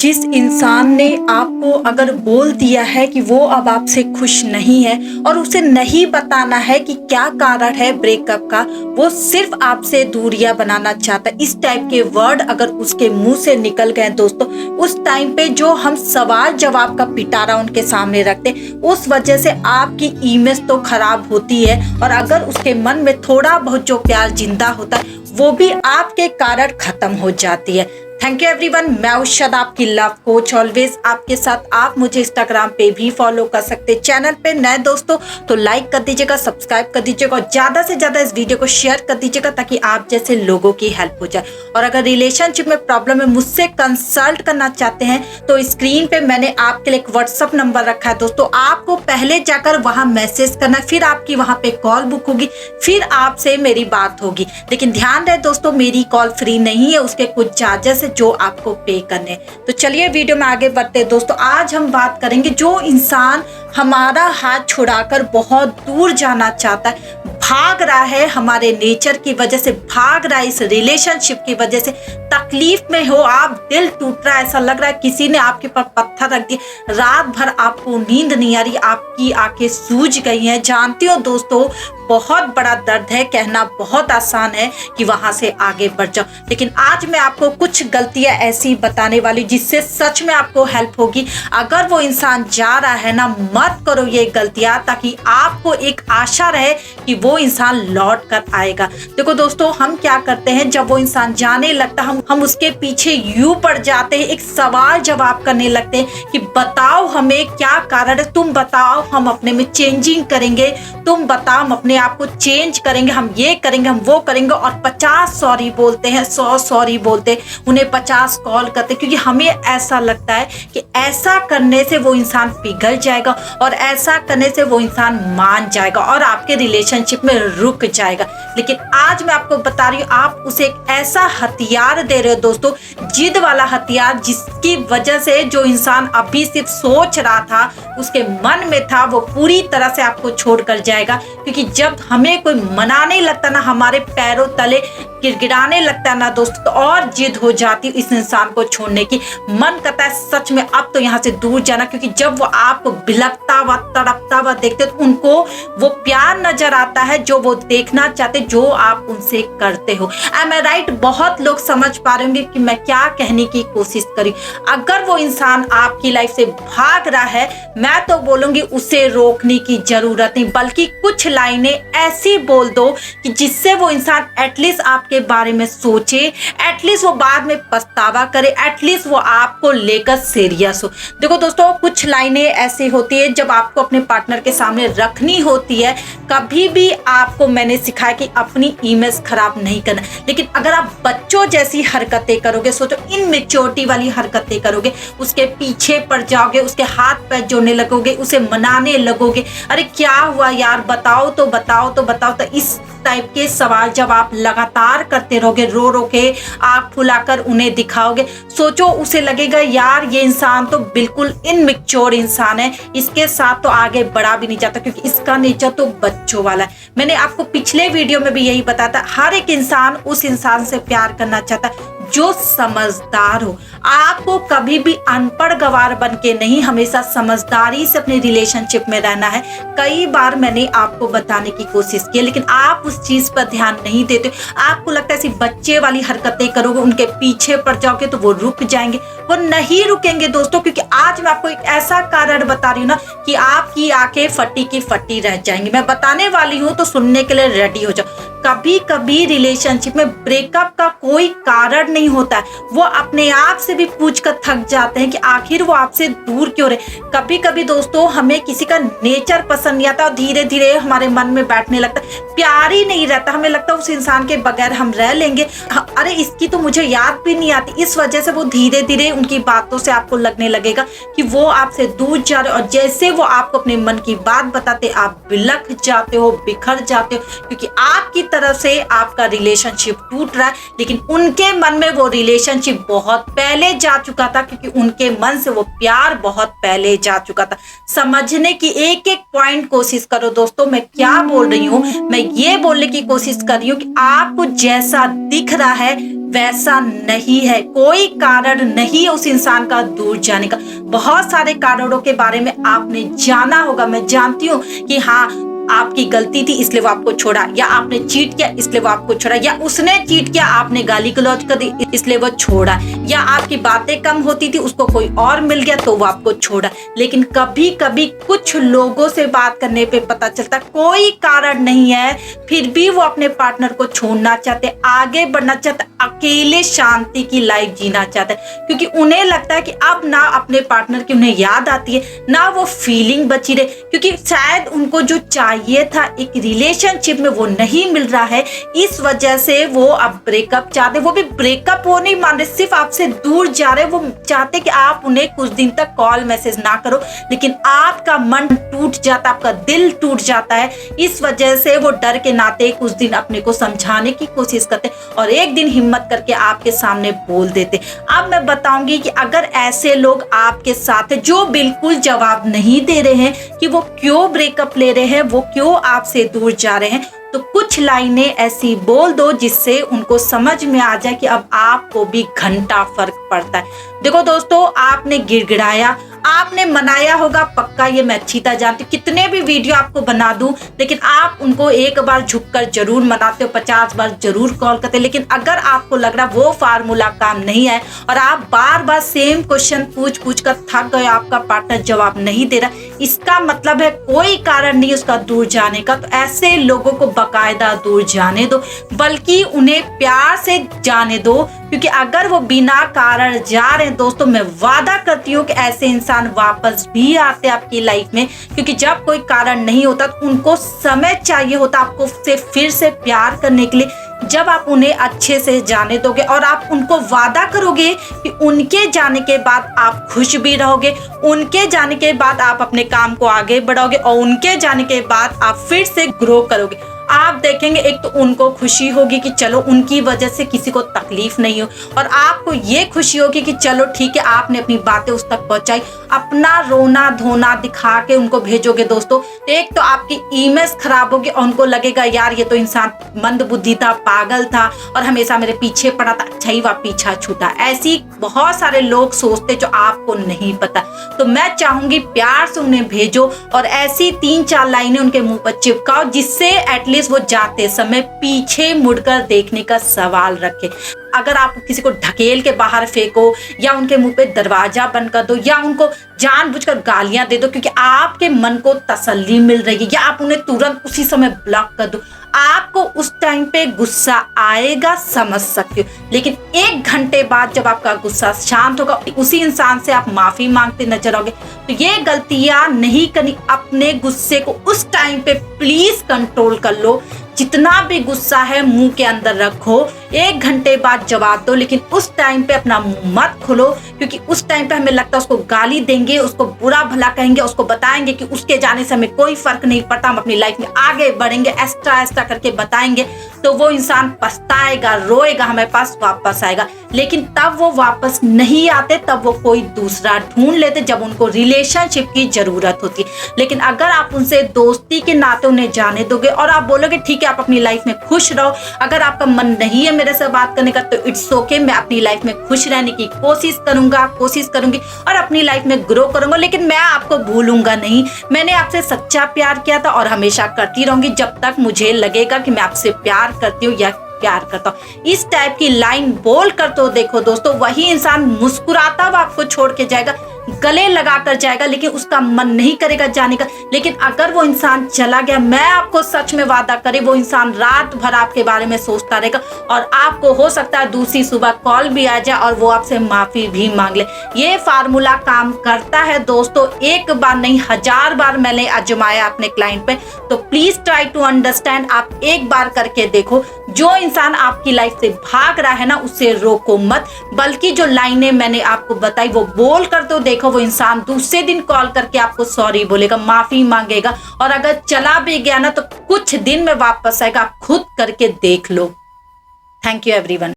जिस इंसान ने आपको अगर बोल दिया है कि वो अब आपसे खुश नहीं है और उसे नहीं बताना है कि क्या कारण है ब्रेकअप का, वो सिर्फ आपसे दूरियां बनाना चाहता है, इस टाइप के वर्ड अगर उसके मुंह से निकल गए दोस्तों, उस टाइम पे जो हम सवाल जवाब का पिटारा उनके सामने रखते, उस वजह से आपकी इमेज तो खराब होती है और अगर उसके मन में थोड़ा बहुत जो प्यार जिंदा होता है वो भी आपके कारण खत्म हो जाती है। थैंक यू एवरीवन, मैं उषद आपकी लव कोच, ऑलवेज आपके साथ। आप मुझे इंस्टाग्राम पे भी फॉलो कर सकते हैं। चैनल पे नए दोस्तों तो लाइक कर दीजिएगा, सब्सक्राइब कर दीजिएगा और ज्यादा से ज्यादा इस वीडियो को शेयर कर दीजिएगा ताकि आप जैसे लोगों की हेल्प हो जाए। और अगर रिलेशनशिप में प्रॉब्लम है, मुझसे कंसल्ट करना चाहते हैं तो स्क्रीन पे मैंने आपके लिए एक व्हाट्सअप नंबर रखा है दोस्तों। आपको पहले जाकर वहां मैसेज करना, फिर आपकी वहां पे कॉल बुक होगी, फिर आपसे मेरी बात होगी। लेकिन ध्यान रहे दोस्तों, मेरी कॉल फ्री नहीं है, उसके कुछ चार्जेस जो आपको पे करने। तो चलिए वीडियो में आगे बढ़ते हैं दोस्तों। आज हम बात करेंगे जो इंसान हमारा हाथ छुड़ाकर बहुत दूर जाना चाहता है, भाग रहा है हमारे नेचर की वजह से, भाग रहा है इस रिलेशनशिप की वजह से, तकलीफ में हो आप, दिल टूट रहा है, ऐसा लग रहा है किसी ने आपके ऊपर पत्थर रख दिया, रात भर आपको नींद नहीं आ रही, आपकी आंखें सूज गई हैं। जानती हो दोस्तों, बहुत बड़ा दर्द है, कहना बहुत आसान है कि वहां से आगे बढ़ जाओ, लेकिन आज मैं आपको कुछ गलतियां ऐसी बताने वाली जिससे सच में आपको हेल्प होगी। अगर वो इंसान जा रहा है ना, मत करो ये गलतियां, ताकि आपको एक आशा रहे कि वो इंसान लौट कर आएगा। देखो दोस्तों, हम क्या करते हैं, जब वो इंसान जाने लगता है हम उसके पीछे यूं पड़ जाते हैं, एक सवाल जवाब करने लगते हैं कि बताओ हमें क्या कारण है, तुम बताओ हम अपने में चेंजिंग करेंगे, तुम बताओ हम अपने आप को चेंज करेंगे, हम ये करेंगे, हम वो करेंगे। और 50 सॉरी बोलते हैं, 100 सॉरी बोलते हैं, उन्हें 50 कॉल करते, क्योंकि हमें ऐसा लगता है कि ऐसा करने से वो इंसान पिघल जाएगा और ऐसा करने से वो इंसान मान जाएगा और आपके रिलेशनशिप में रुक जाएगा। लेकिन आज मैं आपको बता रही हूँ, आप उसे एक ऐसा हथियार दे रहे हो दोस्तों, जिद वाला हथियार, जिसकी वजह से जो इंसान अभी सिर्फ सोच रहा था, उसके मन में था, वो पूरी तरह से आपको छोड़कर जाएगा। क्योंकि जब हमें कोई मनाने लगता ना, हमारे पैरों तले गिड़गिड़ाने लगता है ना दोस्तों, तो और जिद हो जाती है इस इंसान को छोड़ने की। मन करता है सच में अब तो यहाँ से दूर जाना, क्योंकि जब वो आपको बिलखता हुआ, तड़पता हुआ देखते तो उनको वो प्यार नजर आता है जो वो देखना चाहते, जो आप उनसे करते हो। एम आई राइट? बहुत लोग समझ पा रहे होंगे कि मैं क्या कहने की कोशिश करी। अगर वो इंसान आपकी लाइफ से भाग रहा है, मैं तो बोलूंगी उसे रोकने की जरूरत नहीं, बल्कि कुछ लाइनें ऐसी बोल दो कि जिससे वो इंसान एटलीस्ट आपके बारे में सोचे, एटलीस्ट वो बाद में पछतावा करे, एटलीस्ट वो आपको लेकर सीरियस हो। देखो दोस्तों, कुछ लाइनें ऐसी होती है जब आपको अपने पार्टनर के सामने रखनी होती है। कभी भी आपको मैंने सिखाया कि अपनी इमेज खराब नहीं करना, लेकिन अगर आप बच्चों जैसी हरकतें करोगे, सोचो इनमेच्योरिटी वाली हरकतें करोगे, उसके पीछे पड़ जाओगे, उसके हाथ पैर जोड़ने लगोगे, उसे मनाने लगोगे, अरे क्या हुआ यार, बताओ तो बताओ तो बताओ, तो इस टाइप के सवाल जब आप लगातार करते रहोगे, रो रो के आंख फुलाकर उन्हें दिखाओगे, सोचो उसे लगेगा यार ये इंसान तो बिल्कुल इनमेच्योर इंसान है, इसके साथ तो आगे बढ़ा भी नहीं जाता, क्योंकि इसका नेचर तो बच्चों वाला है। मैंने आपको पिछले वीडियो में भी यही बताया था, हर एक इंसान उस इंसान से प्यार करना चाहता है जो समझदार हो। आपको कभी भी अनपढ़ गवार बन के नहीं, हमेशा समझदारी से अपने रिलेशनशिप में रहना है। कई बार मैंने आपको बताने की कोशिश की, लेकिन आप उस चीज पर ध्यान नहीं देते। आपको लगता है सिर्फ बच्चे वाली हरकतें करोगे, उनके पीछे पड़ जाओगे तो वो रुक जाएंगे। वो नहीं रुकेंगे दोस्तों, क्योंकि आज मैं आपको एक ऐसा कारण बता रही हूँ ना कि आपकी आंखें फटी की फटी रह जाएंगी। मैं बताने वाली हूँ तो सुनने के लिए रेडी हो जाओ। कभी कभी रिलेशनशिप में ब्रेकअप का कोई कारण नहीं होता है, वो अपने आप से भी पूछ कर थक जाते हैं कि आखिर वो आपसे दूर क्यों रहे। कभी कभी दोस्तों हमें किसी का नेचर पसंद नहीं आता और धीरे धीरे हमारे मन में बैठने लगता है, प्यार ही नहीं रहता, हमें लगता है उस इंसान के बगैर हम रह लेंगे, अरे इसकी तो मुझे याद भी नहीं आती। इस वजह से वो धीरे धीरे उनकी बातों से आपको लगने लगेगा कि वो आपसे दूर जा रहे, और जैसे वो आपको अपने मन की बात बताते, आप बिलख जाते हो, बिखर जाते हो, क्योंकि आपकी तरफ से आपका रिलेशनशिप टूट रहा है, लेकिन उनके मन में वो रिलेशनशिप बहुत पहले जा चुका था, क्योंकि उनके मन से वो प्यार बहुत पहले जा चुका था। समझने की एक एक पॉइंट कोशिश करो दोस्तों, मैं क्या बोल रही हूँ। मैं ये बोलने की कोशिश कर रही हूँ कि आपको जैसा दिख रहा है वैसा नहीं है, कोई कारण नहीं है उस इंसान का दूर जाने का। बहुत सारे कारणों के बारे में आपने जाना होगा, मैं जानती हूँ कि हाँ आपकी गलती थी इसलिए वो आपको छोड़ा, या आपने चीट किया इसलिए वो आपको छोड़ा, या उसने चीट किया आपने गाली गलौज कर दी इसलिए वो छोड़ा, या आपकी बातें कम होती थी उसको कोई और मिल गया तो वो आपको छोड़ा। लेकिन कभी कभी कुछ लोगों से बात करने पे पता चलता कोई कारण नहीं है, फिर भी वो अपने पार्टनर को छोड़ना चाहते, आगे बढ़ना चाहते, अकेले शांति की लाइफ जीना चाहते हैं, क्योंकि उन्हें लगता है कि अब ना अपने पार्टनर की उन्हें याद आती है ना वो फीलिंग बची रहे, क्योंकि शायद उनको जो चाहिए था एक रिलेशनशिप में वो नहीं मिल रहा है। इस वजह से वो अब ब्रेकअप चाहते, वो भी ब्रेकअप वो नहीं मान रहे, सिर्फ आपसे दूर जा रहे। वो चाहते कि आप उन्हें कुछ दिन तक कॉल मैसेज ना करो, लेकिन आपका मन टूट जाता, आपका दिल टूट जाता है। इस वजह से वो डर के नाते कुछ दिन अपने को समझाने की कोशिश करते और एक दिन हिम्मत करके आपके सामने बोल देते। अब मैं बताऊंगी कि अगर ऐसे लोग आपके साथ है जो बिल्कुल जवाब नहीं दे रहे हैं कि वो क्यों ब्रेकअप ले रहे हैं, वो क्यों आपसे दूर जा रहे हैं, तो कुछ लाइनें ऐसी बोल दो जिससे उनको समझ में आ जाए कि अब आपको भी घंटा फर्क पड़ता है। देखो दोस्तों, आपने गिड़गिड़ाया, आपने मनाया होगा पक्का, ये मैं अच्छी तरह जानती हूँ। कितने भी वीडियो आपको बना दूं, लेकिन आप उनको एक बार झुककर जरूर मनाते हो, 50 बार जरूर कॉल करते। लेकिन अगर आपको लग रहा वो फार्मूला काम नहीं है और आप बार बार सेम क्वेश्चन पूछ कर थक गए, आपका पार्टनर जवाब नहीं दे रहा, इसका मतलब है कोई कारण नहीं उसका दूर जाने का। तो ऐसे लोगों को बाकायदा दूर जाने दो, बल्कि उन्हें प्यार से जाने दो, क्योंकि अगर वो बिना कारण जा रहे हैं दोस्तों, मैं वादा करती हूँ कि ऐसे इंसान वापस भी आते आपकी लाइफ में, क्योंकि जब कोई कारण नहीं होता तो उनको समय चाहिए होता आपको से फिर से प्यार करने के लिए। जब आप उन्हें अच्छे से जाने दोगे और आप उनको वादा करोगे कि उनके जाने के बाद आप खुश भी रहोगे, उनके जाने के बाद आप अपने काम को आगे बढ़ाओगे और उनके जाने के बाद आप फिर से ग्रो करोगे, आप देखेंगे एक तो उनको खुशी होगी कि चलो उनकी वजह से किसी को तकलीफ नहीं हो, और आपको ये खुशी होगी कि चलो ठीक है आपने अपनी बातें उस तक पहुंचाई। अपना रोना धोना दिखा के उनको भेजोगे दोस्तों, तो एक तो आपकी इमेज खराब होगी और उनको लगेगा यार ये तो इंसान मंदबुद्धि था, पागल था और हमेशा मेरे पीछे पड़ा था, अच्छा ही वह पीछा छूटा। ऐसी बहुत सारे लोग सोचते जो आपको नहीं पता। तो मैं चाहूंगी प्यार से उन्हें भेजो और ऐसी 3-4 लाइनें उनके मुंह पर चिपकाओ जिससे एटलीस्ट वो जाते समय पीछे मुड़कर देखने का सवाल रखे। अगर आप किसी को ढकेल के बाहर फेंको या उनके मुंह पे दरवाजा बंद कर दो या उनको जानबूझकर गालियां दे दो क्योंकि आपके मन को तसल्ली मिल रही है, या आप उन्हें तुरंत उसी समय ब्लॉक कर दो, आपको उस टाइम पे गुस्सा आएगा, समझ सकते हो। लेकिन 1 घंटे बाद जब आपका गुस्सा शांत होगा, उसी इंसान से आप माफी मांगते नजर आओगे। तो ये गलतियां नहीं करनी। अपने गुस्से को उस टाइम पे प्लीज कंट्रोल कर लो। जितना भी गुस्सा है मुंह के अंदर रखो, 1 घंटे बाद जवाब दो, लेकिन उस टाइम पे अपना मुंह मत खोलो, क्योंकि उस टाइम पे हमें लगता है उसको गाली देंगे, उसको बुरा भला कहेंगे, उसको बताएंगे कि उसके जाने से हमें कोई फर्क नहीं पड़ता, हम अपनी लाइफ में आगे बढ़ेंगे, एक्स्ट्रा करके बताएंगे, तो वो इंसान पछताएगा, रोएगा, हमारे पास वापस आएगा। लेकिन तब वो वापस नहीं आते, तब वो कोई दूसरा ढूंढ लेते जब उनको रिलेशनशिप की जरूरत होती है। लेकिन अगर आप उनसे दोस्ती के नाते उन्हें जाने दोगे और आप बोलोगे ठीक है आप अपनी लाइफ में खुश रहो, अगर आपका मन नहीं है मेरे से बात करने का तो इट्स ओके, मैं अपनी लाइफ में खुश रहने की कोशिश करूंगी और अपनी लाइफ में ग्रो करूंगा, लेकिन मैं आपको भूलूंगा नहीं। मैंने आपसे सच्चा प्यार किया था और हमेशा करती रहूंगी जब तक मुझे लगेगा कि मैं आपसे प्यार करती हूँ या प्यार करता हूँ। इस टाइप की लाइन बोल कर तो देखो दोस्तों, वही इंसान मुस्कुराता हुआ आपको छोड़ के जाएगा, गले लगा कर जाएगा, लेकिन उसका मन नहीं करेगा जाने का। लेकिन अगर वो इंसान चला गया, मैं आपको सच में वादा करे, वो इंसान रात भर आपके बारे में सोचता रहेगा और आपको हो सकता है दूसरी सुबह कॉल भी आ जाए और वो आपसे माफी भी मांग ले। ये फार्मूला काम करता है दोस्तों, एक बार नहीं 1000 बार मैंने आजमाया अपने क्लाइंट पे। तो प्लीज ट्राई टू अंडरस्टैंड, आप एक बार करके देखो। जो इंसान आपकी लाइफ से भाग रहा है ना, उससे रोको मत, बल्कि जो लाइनें मैंने आपको बताई वो बोल कर तो देखो। वो इंसान दूसरे दिन कॉल करके आपको सॉरी बोलेगा, माफी मांगेगा, और अगर चला भी गया ना तो कुछ दिन में वापस आएगा। आप खुद करके देख लो। Thank you everyone.